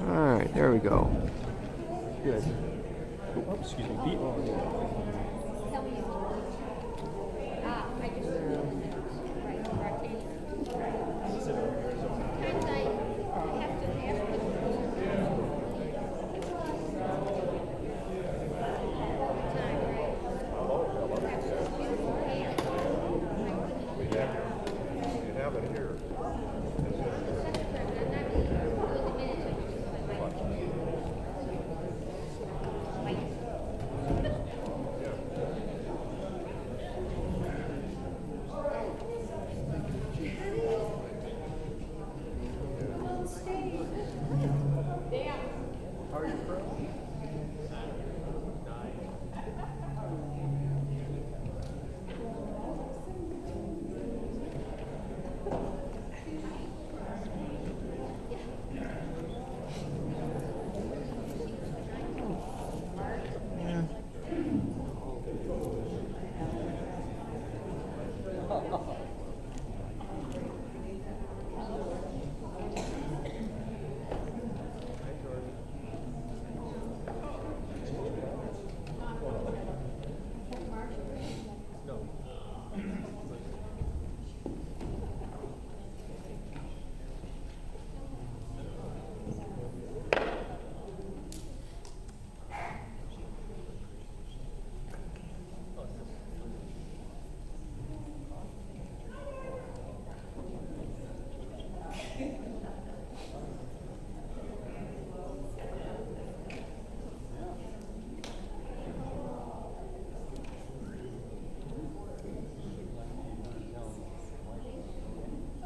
All right, there we go. Good. Oh, excuse me. Pete. You have it here. How are you, Fred?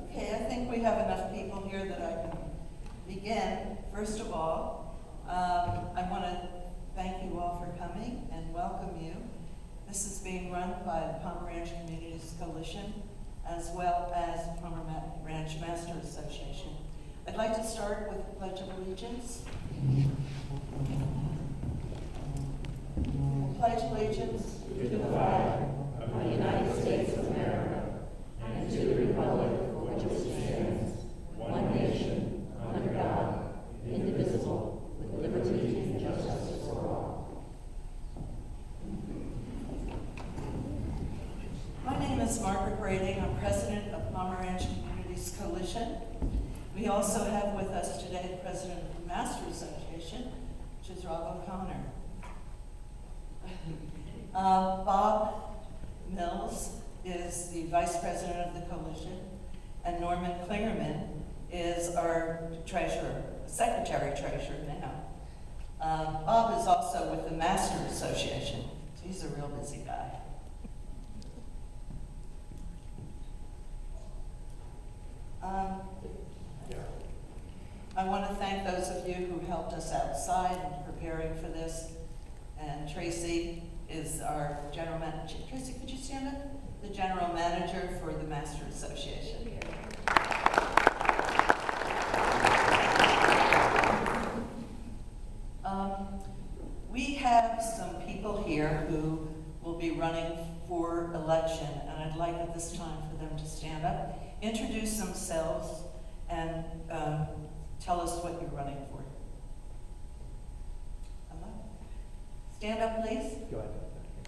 Okay, I think we have enough people here that I can begin. First of all, I want to thank you all for coming and welcome you. This is being run by the Palmer Ranch Communities Coalition as well as Palmer Ranch Master Association. I'd like to start with the Pledge of Allegiance. I pledge allegiance to the flag of the United States of America and to the republic for which it stands, one nation, under God, indivisible, with liberty and justice for all. My name is Margaret Brading. I'm president of Palmer Ranch Communities Coalition. We also have with us today the president of the Master Association, which is Rob O'Connor. Bob Mills is the vice president of the coalition, and Norman Klingerman is our treasurer, secretary treasurer now. Bob is also with the Master Association. So he's a real busy guy. I want to thank those of you who helped us outside in preparing for this. And Tracy is our general manager. Tracy, could you stand up? The general manager for the Master Association. We have some people here who will be running for election, and I'd like at this time for them to stand up, introduce themselves, and tell us what you're running for. Hello? Stand up, please. Go ahead.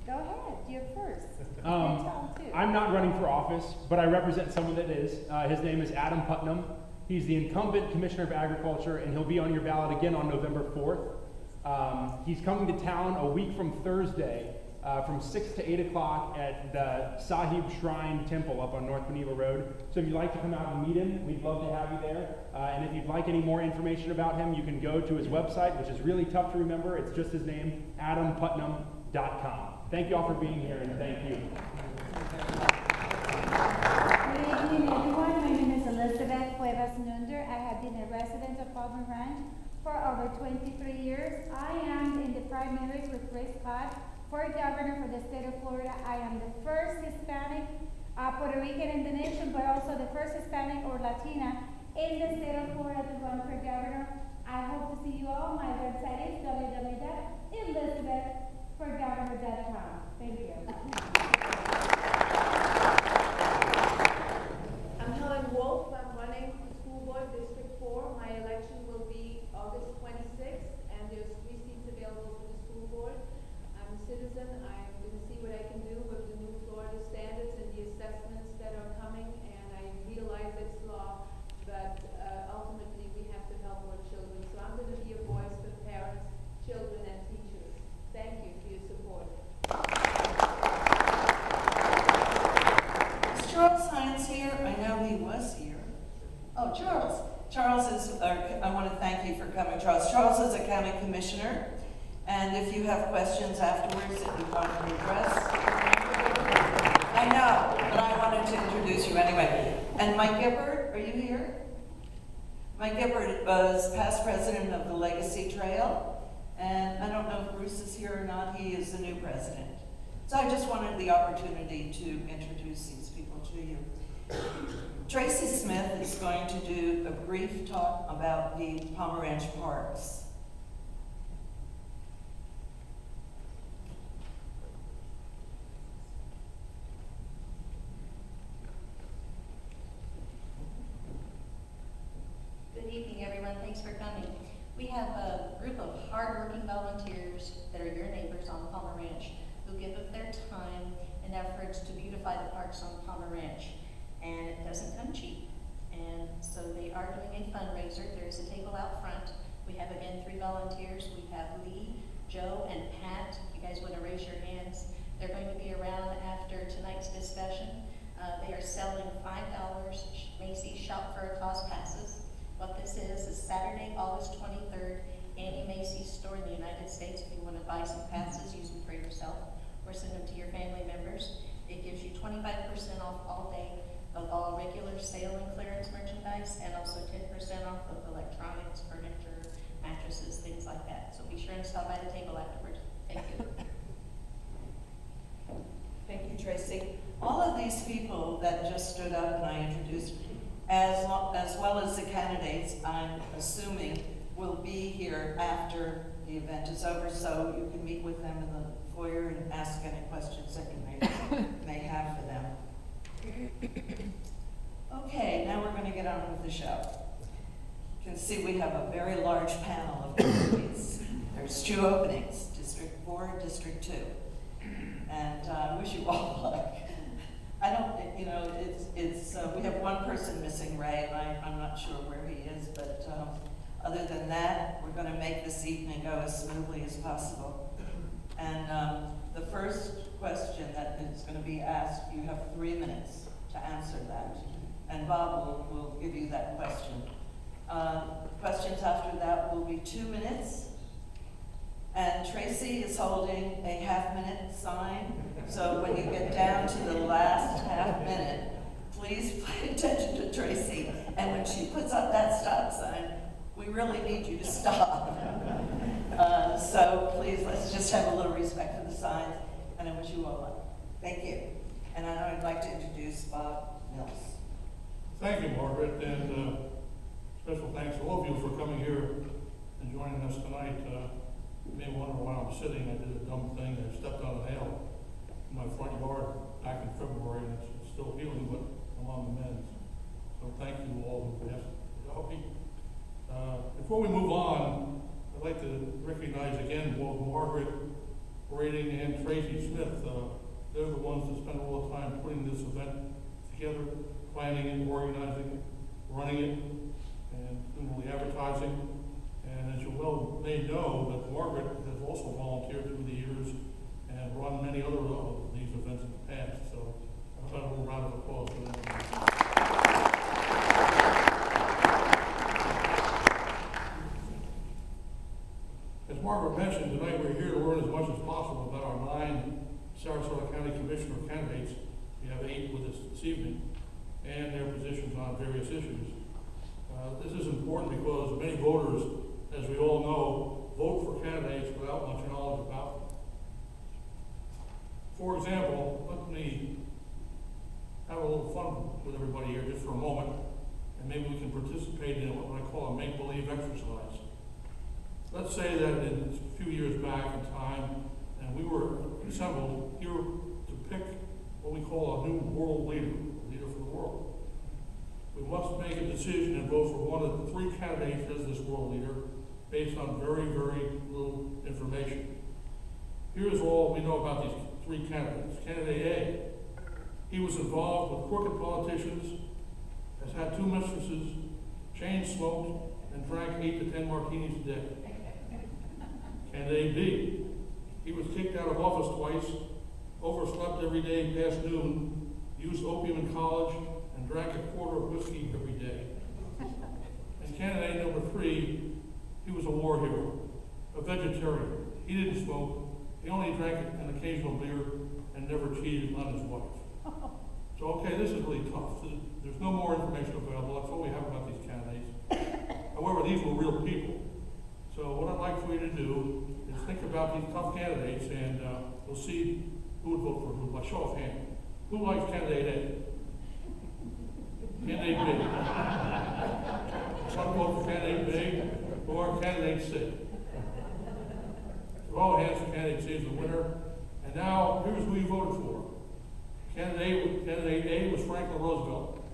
Go ahead, you're first. Tell them too. I'm not running for office, but I represent someone that is. His name is Adam Putnam. He's the incumbent Commissioner of Agriculture, and he'll be on your ballot again on November 4th. He's coming to town a week from Thursday, from 6 to 8 o'clock at the Sahib Shrine Temple up on North Beneva Road. So if you'd like to come out and meet him, we'd love to have you there. And if you'd like any more information about him, you can go to his website, which is really tough to remember. It's just his name, adamputnam.com. Thank you all for being here, and thank you. Good evening, everyone. My name is Elizabeth Cuevas Nunder. I have been a resident of Palmer Ranch for over 23 years. I am in the primaries with Chris Scott for governor for the state of Florida. I am the first Hispanic Puerto Rican in the nation, but also the first Hispanic or Latina in the state of Florida to run for governor. I hope to see you all. My website is www.elizabethforgovernor.com. Thank you. I'm Helen Wolf. I'm running for school board District 4. My election will be August 20th. you for coming, Charles. Charles is a county commissioner, and if you have questions afterwards that you want to address, I know, but I wanted to introduce you anyway. And Mike Gippard, are you here? Mike Gippard was past president of the Legacy Trail, and I don't know if Bruce is here or not. He is the new president. So I just wanted the opportunity to introduce these people to you. Tracy Smith is going to do a brief talk about the Pomeranch Parks. Good evening, everyone. Thanks for coming. We have a group of hardworking volunteers that are your neighbors on Palmer Ranch who give up their time and efforts to beautify the parks on Palmer Ranch. And it doesn't come cheap. And so they are doing a fundraiser. There's a table out front. We have, again, 3 volunteers. We have Lee, Joe, and Pat. If you guys want to raise your hands, they're going to be around after tonight's discussion. They are selling $5 Macy's Shop for a Cause passes. What this is Saturday, August 23rd, any Macy's store in the United States. If you want to buy some passes, use them for yourself or send them to your family members. It gives you 25% off all day of all regular sale and clearance merchandise, and also 10% off of electronics, furniture, mattresses, things like that. So be sure and stop by the table afterwards. Thank you. Thank you, Tracy. All of these people that just stood up and I introduced, as well as the candidates, I'm assuming, will be here after the event is over, so you can meet with them in the foyer and ask any questions that you may have for them. Okay, now we're going to get on with the show. You can see we have a very large panel of candidates. There's 2 openings, District 4, District 2. And I wish you all luck. I don't, you know, we have 1 person missing, Ray, and I'm not sure where he is, but other than that, we're going to make this evening go as smoothly as possible. And the first question that is going to be asked, you have 3 minutes to answer that. And Bob will give you that question. Questions after that will be 2 minutes. And Tracy is holding a half-minute sign. So when you get down to the last half minute, please pay attention to Tracy. And when she puts up that stop sign, we really need you to stop. So please, let's just have a little respect for the signs. And I wish you all luck. Thank you. And now I'd like to introduce Bob Mills. Thank you, Margaret, and special thanks to all of you for coming here and joining us tonight. You may wonder why I'm sitting. I did a dumb thing. I stepped on a nail in my front yard back in February, and it's still healing, but I'm on the mend. So thank you all who asked to help me. Before we move on, I'd like to recognize again both Margaret Brading and Tracy Smith. They're the ones that spend all the time putting this event together, planning it, organizing it, running it, and doing all the advertising. And as you well may know, that Margaret has also volunteered through the years and run many other of these events in the past. So I'll have a little round of applause for them. As Margaret mentioned, tonight we're here to learn as much as possible about our 9 Sarasota County Commissioner candidates. We have 8 with us this evening, and their positions on various issues. This is important because many voters, as we all know, vote for candidates without much knowledge about them. For example, let me have a little fun with everybody here just for a moment, and maybe we can participate in what I call a make-believe exercise. Let's say that a few years back in time, and we were assembled here to pick what we call a new world leader, a leader for the world. We must make a decision and vote for one of the 3 candidates as this world leader based on very, very little information. Here's all we know about these 3 candidates. Candidate A, he was involved with crooked politicians, has had 2 mistresses, chain smoked, and drank 8 to 10 martinis a day. Candidate B, he was kicked out of office twice, overslept every day past noon, used opium in college, and drank a quarter of whiskey every day. And candidate number 3, He was a war hero, a vegetarian. He didn't smoke. He only drank an occasional beer and never cheated on his wife. So, okay, this is really tough. There's no more information available. That's all we have about these candidates. However, these were real people. So what I'd like for you to do is think about these tough candidates, and we'll see who would vote for who by show of hand. Who likes candidate A? Candidate B. Some vote for candidate B or candidate C. So all hands for candidate C is the winner. And now, here's who you voted for. Candidate A was Franklin Roosevelt.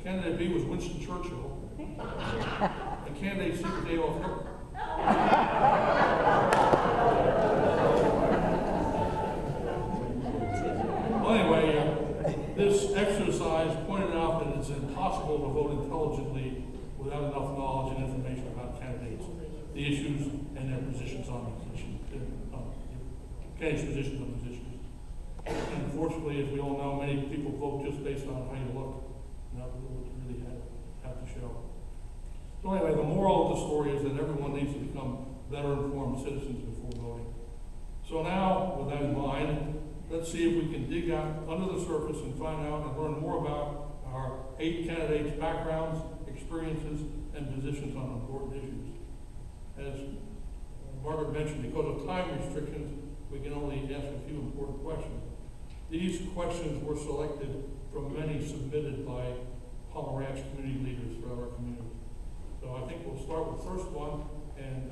Candidate B was Winston Churchill. And candidate C was Adolf Hitler. Well, anyway, this exercise pointed out that it's impossible to vote intelligently without enough knowledge and information about candidates, the issues, and their positions on these issues, candidates' positions on these issues. And unfortunately, as we all know, many people vote just based on how you look, not what you really have to show. So anyway, the moral of the story is that everyone needs to become better informed citizens before voting. So now, with that in mind, let's see if we can dig out under the surface and find out and learn more about our 8 candidates' backgrounds, experiences, and positions on important issues. As Margaret mentioned, because of time restrictions, we can only ask a few important questions. These questions were selected from many submitted by Palmer Ranch community leaders throughout our community. So I think we'll start with the first one, and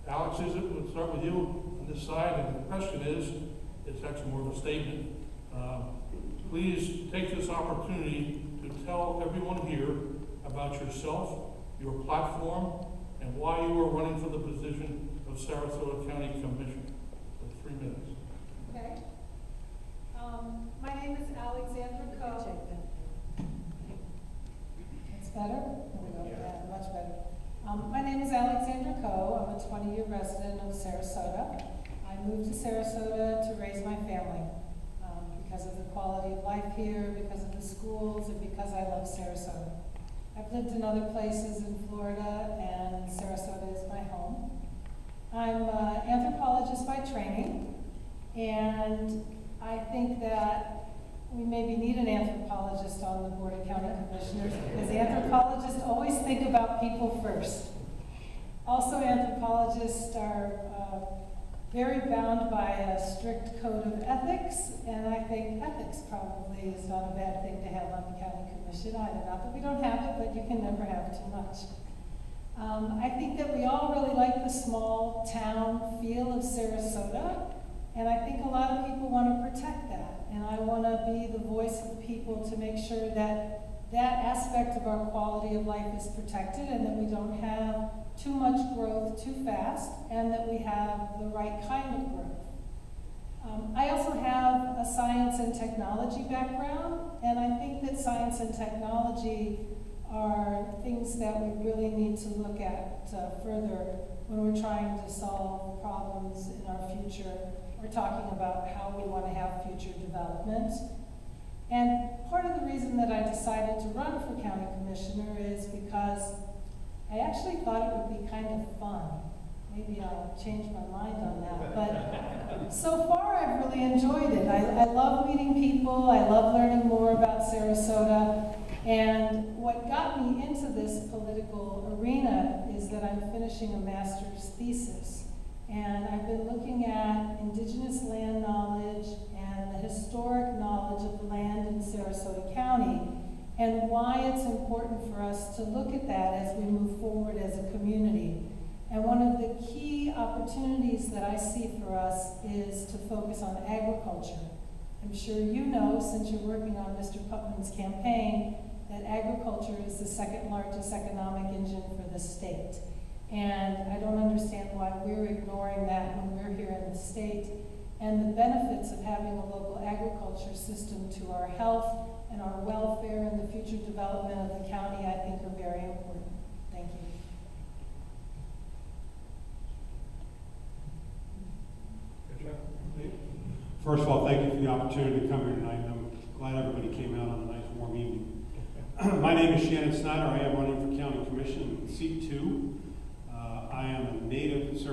Alex, we'll start with you on this side, and the question is, it's actually more of a statement. Please take this opportunity to tell everyone here about yourself, your platform, and why you are running for the position of Sarasota County Commissioner. For 3 minutes. Okay. My name is Alexandra Coe. It's better? There we go. Yeah, much better. My name is Alexandra Coe. I'm a 20-year resident of Sarasota. I moved to Sarasota to raise my family because of the quality of life here, because of the schools, and because I love Sarasota. I've lived in other places in Florida, and Sarasota is my home. I'm an anthropologist by training, and I think that we maybe need an anthropologist on the Board of County Commissioners because anthropologists always think about people first. Also, anthropologists are very bound by a strict code of ethics, and I think ethics probably is not a bad thing to have on the County Commission either. Not that we don't have it, but you can never have too much. I think that we all really like the small town feel of Sarasota, and I think a lot of people want to protect that. And I want to be the voice of people to make sure that that aspect of our quality of life is protected and that we don't have too much growth too fast and that we have the right kind of growth. I also have a science and technology background, and I think that science and technology are things that we really need to look at further when we're trying to solve problems in our future. We're talking about how we want to have future development. And part of the reason that I decided to run for county commissioner is because I actually thought it would be kind of fun. Maybe I'll change my mind on that. But so far, I've really enjoyed it. I love meeting people. I love learning more about Sarasota. And what got me into this political arena is that I'm finishing a master's thesis. And I've been looking at indigenous land knowledge and the historic knowledge of the land in Sarasota County and why it's important for us to look at that as we move forward as a community. And one of the key opportunities that I see for us is to focus on agriculture. I'm sure you know, since you're working on Mr. Putnam's campaign, that agriculture is the second largest economic engine for the state. And I don't understand why we're ignoring that when we're here in the state. And the benefits of having a local agriculture system to our health and our welfare and the future development of the county, I think, are very important. Thank you. First of all, thank you for the opportunity to come here tonight. I'm glad everybody came out on a nice warm evening. My name is Shannon Snyder. I am running for County Commission in Seat 2.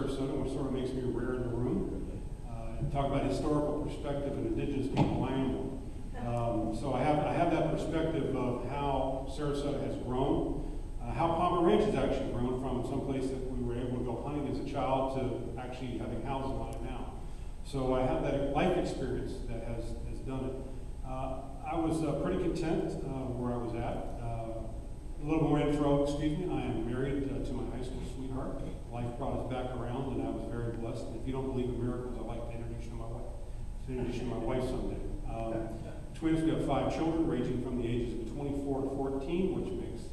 Sarasota, which sort of makes me rare in the room. And talk about historical perspective and indigenous people, I am one. So I have that perspective of how Sarasota has grown, how Palmer Ranch has actually grown from someplace that we were able to go hunting as a child to actually having houses on it now. So I have that life experience that has done it. I was pretty content where I was at. A little more intro, excuse me. I am married to my high school sweetheart. Life brought us back around, and I was very blessed. And if you don't believe in miracles, I'd like to introduce you to my wife someday. Between us, we have 5 children, ranging from the ages of 24 to 14, which makes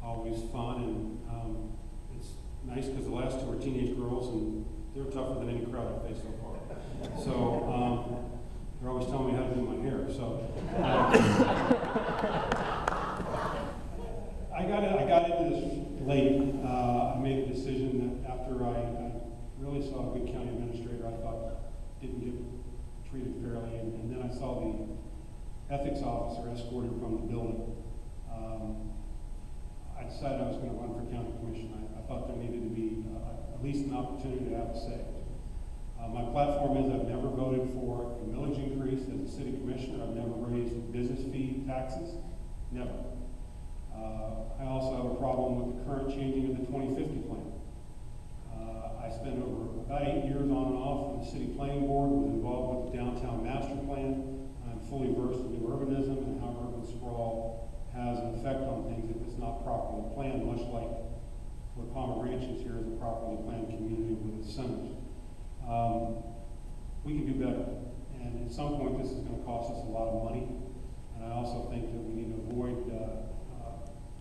always fun. And it's nice because the last 2 are teenage girls, and they're tougher than any crowd I've faced so far. So they're always telling me how to do my hair. So. I got into this late. I made a decision that after I really saw a good county administrator I thought didn't get treated fairly, and then I saw the ethics officer escorted from the building. I decided I was going to run for county commission. I thought there needed to be at least an opportunity to have a say. My platform is I've never voted for a millage increase as a city commissioner. I've never raised business fee taxes. Never. I also have a problem with the current changing of the 2050 plan. I spent over about 8 years on and off on the city planning board, was involved with the downtown master plan. I'm fully versed in new urbanism and how urban sprawl has an effect on things if it's not properly planned, much like where Palmer Ranch is here is a properly planned community with its centers. We can do better, and at some point this is going to cost us a lot of money, and I also think that we need to avoid the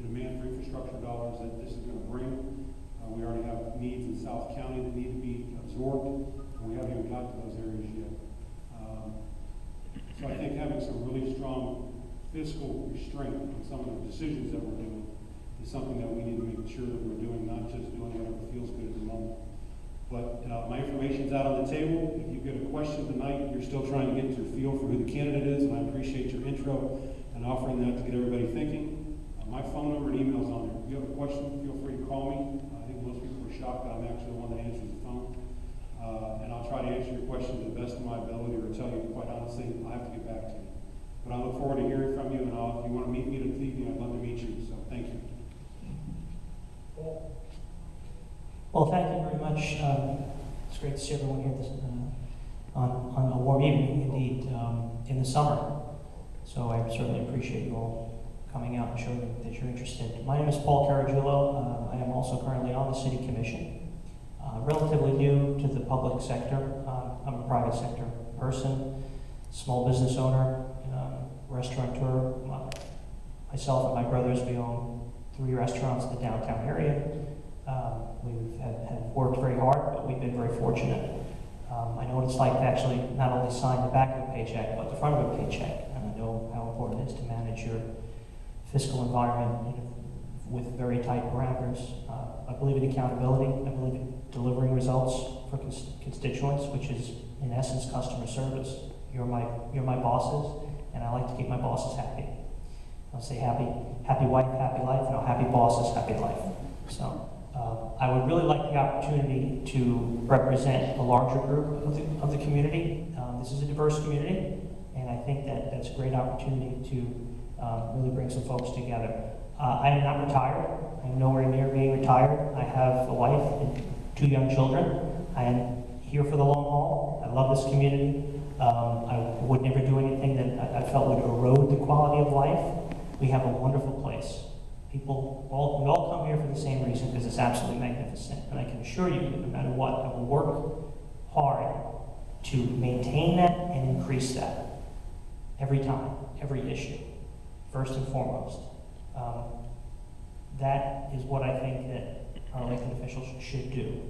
demand for infrastructure dollars that this is going to bring. We already have needs in South County that need to be absorbed, and we haven't even got to those areas yet. So I think having some really strong fiscal restraint on some of the decisions that we're doing is something that we need to make sure that we're doing, not just doing whatever feels good at the moment. But my information's out on the table. If you get a question tonight, you're still trying to get your feel for who the candidate is, and I appreciate your intro and offering that to get everybody thinking. My phone number and email's on there. If you have a question, feel free to call me. I think most people are shocked that I'm actually the one that answers the phone. And I'll try to answer your question to the best of my ability, or tell you quite honestly, I'll have to get back to you. But I look forward to hearing from you, and if you want to meet me this evening, I'd love to meet you. So thank you. Well, thank you very much. It's great to see everyone here on a warm evening, indeed, in the summer. So I certainly appreciate you all coming out and showing that you're interested. My name is Paul Caragiulo. I am also currently on the City Commission. Relatively new to the public sector. I'm a private sector person, small business owner, restaurateur. Myself and my brothers, we own 3 restaurants in the downtown area. We have worked very hard, but we've been very fortunate. I know what it's like to actually not only sign the back of a paycheck, but the front of a paycheck. And I know how important it is to manage your fiscal environment with very tight parameters. I believe in accountability. I believe in delivering results for constituents, which is in essence customer service. You're my bosses, and I like to keep my bosses happy. I'll say happy wife, happy life. Happy bosses, happy life. So I would really like the opportunity to represent a larger group of the community. This is a diverse community, and I think that that's a great opportunity to really bring some folks together. I am not retired. I'm nowhere near being retired. I have a wife and 2 young children. I am here for the long haul. I love this community. I would never do anything that I felt would erode the quality of life. We have a wonderful place. We all come here for the same reason, because it's absolutely magnificent. And I can assure you that no matter what, I will work hard to maintain that and increase that every time, every issue, first and foremost. That is what I think that our elected officials should do.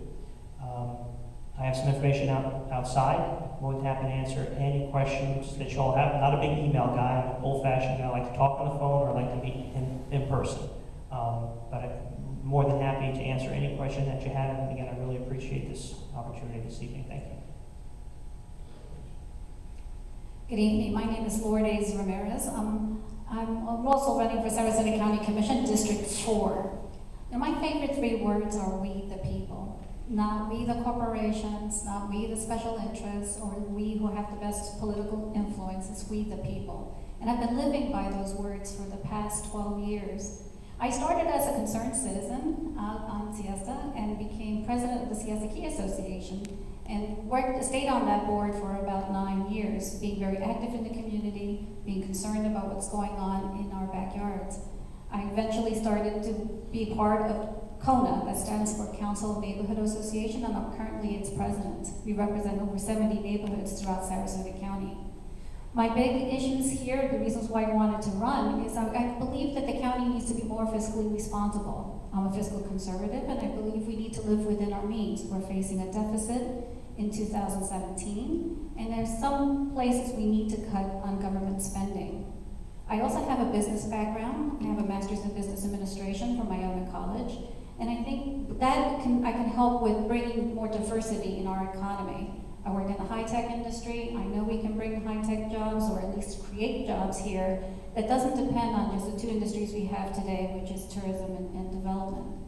I have some information outside. I'm more than happy to answer any questions that y'all have. I'm not a big email guy. I'm an old-fashioned guy. I like to talk on the phone, or I like to meet in person. But I'm more than happy to answer any question that you have. And again, I really appreciate this opportunity this evening. Thank you. Good evening. My name is Lourdes Ramirez. I'm also running for Sarasota County Commission, District 4. Now, my favorite 3 words are "we the people." Not we the corporations, not we the special interests, or we who have the best political influence. It's we the people. And I've been living by those words for the past 12 years. I started as a concerned citizen on Siesta and became president of the Siesta Key Association and stayed on that board for about 9 years, being very active in the community, being concerned about what's going on in our backyards. I eventually started to be part of CONA, that stands for Council of Neighborhood Association, and I'm currently its president. We represent over 70 neighborhoods throughout Sarasota County. My big issues here, the reasons why I wanted to run, is I believe that the county needs to be more fiscally responsible. I'm a fiscal conservative, and I believe we need to live within our means. We're facing a deficit in 2017, and there's some places we need to cut on government spending. I also have a business background. I have a master's in business administration from Iona College, and I think that I can help with bringing more diversity in our economy. I work in the high-tech industry. I know we can bring high-tech jobs, or at least create jobs here that doesn't depend on just the two industries we have today, which is tourism and development.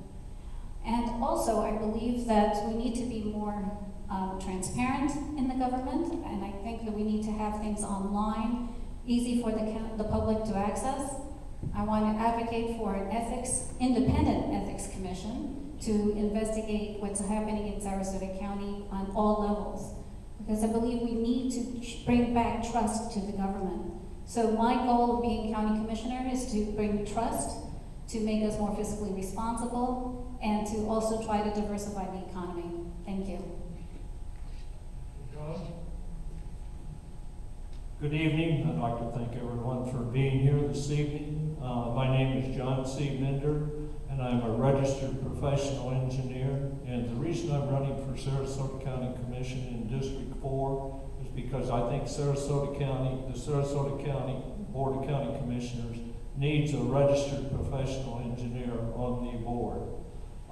And also, I believe that we need to be more transparent in the government, and I think that we need to have things online, easy for the public to access. I want to advocate for an independent ethics commission to investigate what's happening in Sarasota County on all levels, because I believe we need to bring back trust to the government. So my goal of being county commissioner is to bring trust, to make us more fiscally responsible, and to also try to diversify the economy. Thank you. John? Good evening. I'd like to thank everyone for being here this evening. My name is John C. Minder, and I'm a registered professional engineer. And the reason I'm running for Sarasota County Commission in District 4 is because I think the Sarasota County Board of County Commissioners needs a registered professional engineer on the board.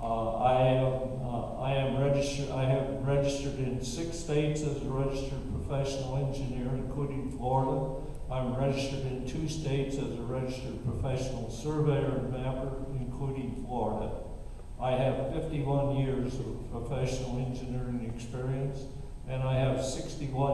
I have registered in 6 states as a registered professional engineer, including Florida. I'm registered in 2 states as a registered professional surveyor and mapper, including Florida. I have 51 years of professional engineering experience, and I have 61